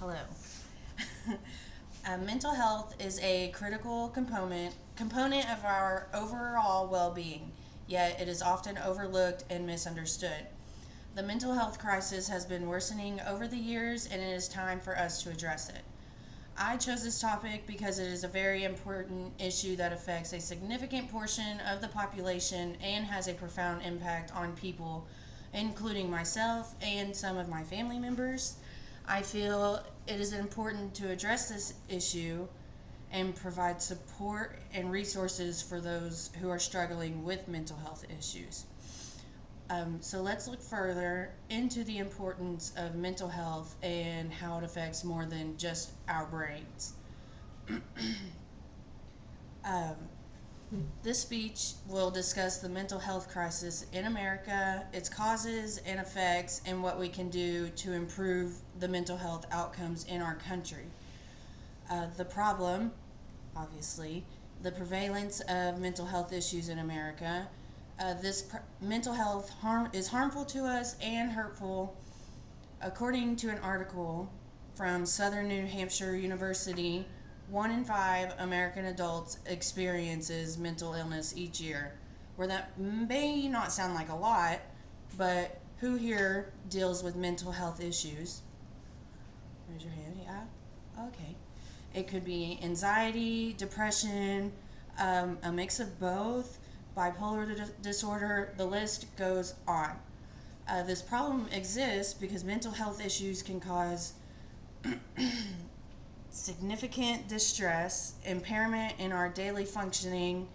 Hello. Mental health is a critical component of our overall well-being, yet it is often overlooked and misunderstood. The mental health crisis has been worsening over the years, and it is time for us to address it. I chose this topic because it is a very important issue that affects a significant portion of the population and has a profound impact on people, including myself and some of my family members. I feel it is important to address this issue and provide support and resources for those who are struggling with mental health issues. So let's look further into the importance of mental health and how it affects more than just our brains. Um, this speech will discuss the mental health crisis in America, its causes and effects, and what we can do to improve the mental health outcomes in our country. The problem, obviously, the prevalence of mental health issues in America. Mental health is harmful to us and hurtful. According to an article from Southern New Hampshire University, 1 in 5 American adults experiences mental illness each year. Where that may not sound like a lot, but who here deals with mental health issues? Raise your hand. Yeah. Okay. It could be anxiety, depression, a mix of both, bipolar disorder, the list goes on. This problem exists because mental health issues can cause significant distress, impairment in our daily functioning,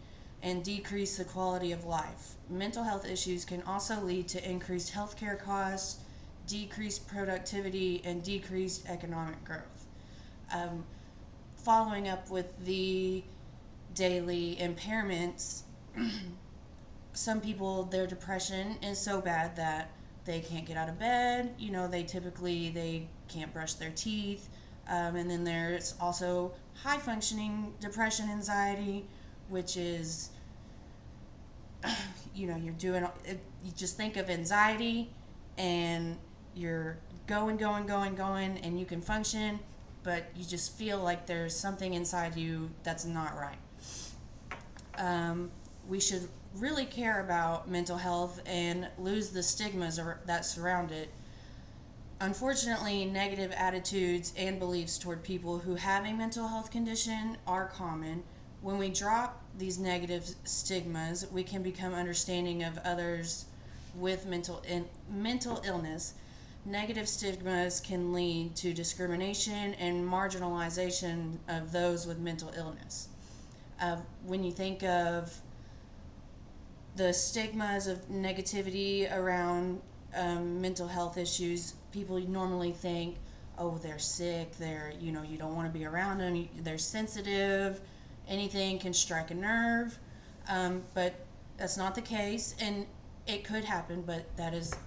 and decrease the quality of life. Mental health issues can also lead to increased healthcare costs, decreased productivity, and decreased economic growth. Um, Following up with the daily impairments, some people, their depression is so bad that they can't get out of bed. They can't brush their teeth. And then there's also high functioning depression, anxiety, which is, you're doing, you just think of anxiety and you're going, and you can function, but you just feel like there's something inside you that's not right. We should really care about mental health and lose the stigmas that surround it. Unfortunately, negative attitudes and beliefs toward people who have a mental health condition are common. When we drop these negative stigmas, we can become understanding of others with mental illness. Negative stigmas can lead to discrimination and marginalization of those with mental illness. When you think of the stigmas of negativity around mental health issues, people normally think, oh, they're sick, you don't want to be around them, they're sensitive, anything can strike a nerve. But that's not the case, and it could happen, but there's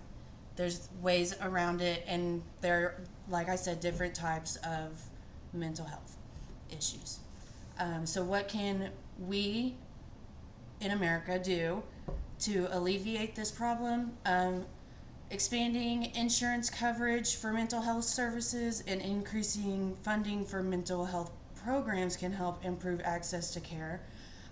ways around it, and there, like I said, different types of mental health issues. So what can we in America do to alleviate this problem? Expanding insurance coverage for mental health services and increasing funding for mental health programs can help improve access to care.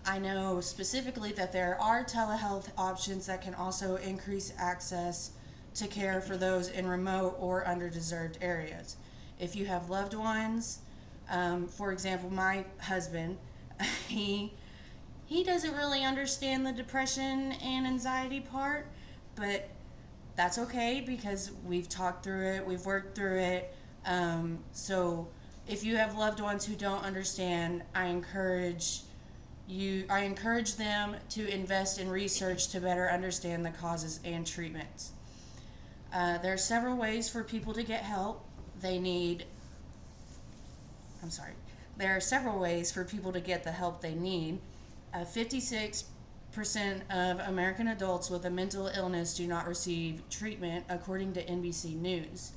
I know specifically that there are telehealth options that can also increase access to care for those in remote or underserved areas. If you have loved ones, for example, my husband, he doesn't really understand the depression and anxiety part, but that's okay because we've talked through it, we've worked through it. So if you have loved ones who don't understand, I encourage them to invest in research to better understand the causes and treatments. There are several ways for people to get help. There are several ways for people to get the help they need. 56% of American adults with a mental illness do not receive treatment, according to NBC News.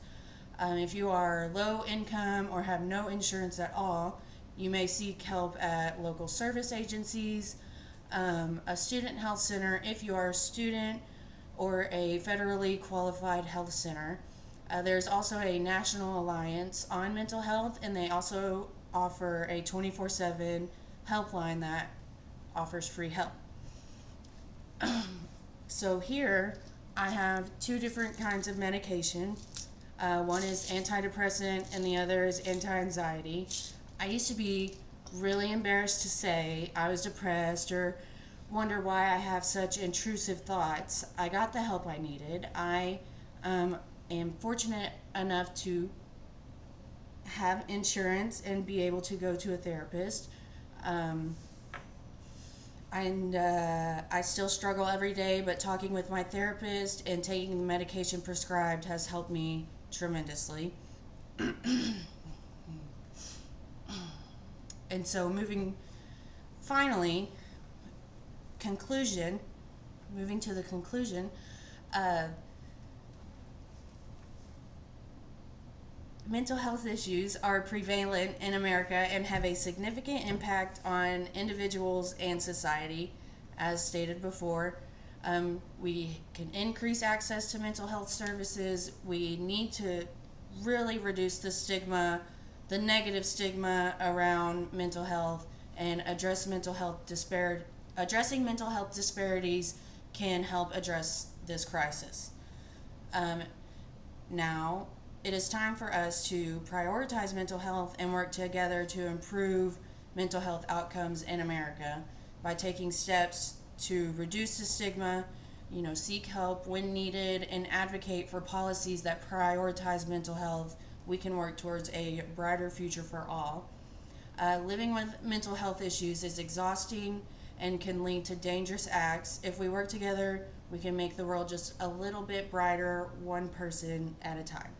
If you are low income or have no insurance at all, you may seek help at local service agencies, a student health center if you are a student, or a federally qualified health center. There's also a national alliance on mental health, and they also offer a 24/7 helpline that offers free help. So here I have two different kinds of medication. One is antidepressant and the other is anti-anxiety. I used to be really embarrassed to say I was depressed or wonder why I have such intrusive thoughts. I got the help I needed. I am fortunate enough to have insurance and be able to go to a therapist. Um, and I still struggle every day, but talking with my therapist and taking the medication prescribed has helped me tremendously. And so, finally, conclusion, moving to the conclusion, uh, mental health issues are prevalent in America and have a significant impact on individuals and society, as stated before. We can increase access to mental health services. We need to really reduce the stigma, the negative stigma around mental health, and addressing mental health disparities can help address this crisis. Um, Now, it is time for us to prioritize mental health and work together to improve mental health outcomes in America by taking steps to reduce the stigma, seek help when needed, and advocate for policies that prioritize mental health. We can work towards a brighter future for all. Living with mental health issues is exhausting and can lead to dangerous acts. If we work together, we can make the world just a little bit brighter, one person at a time.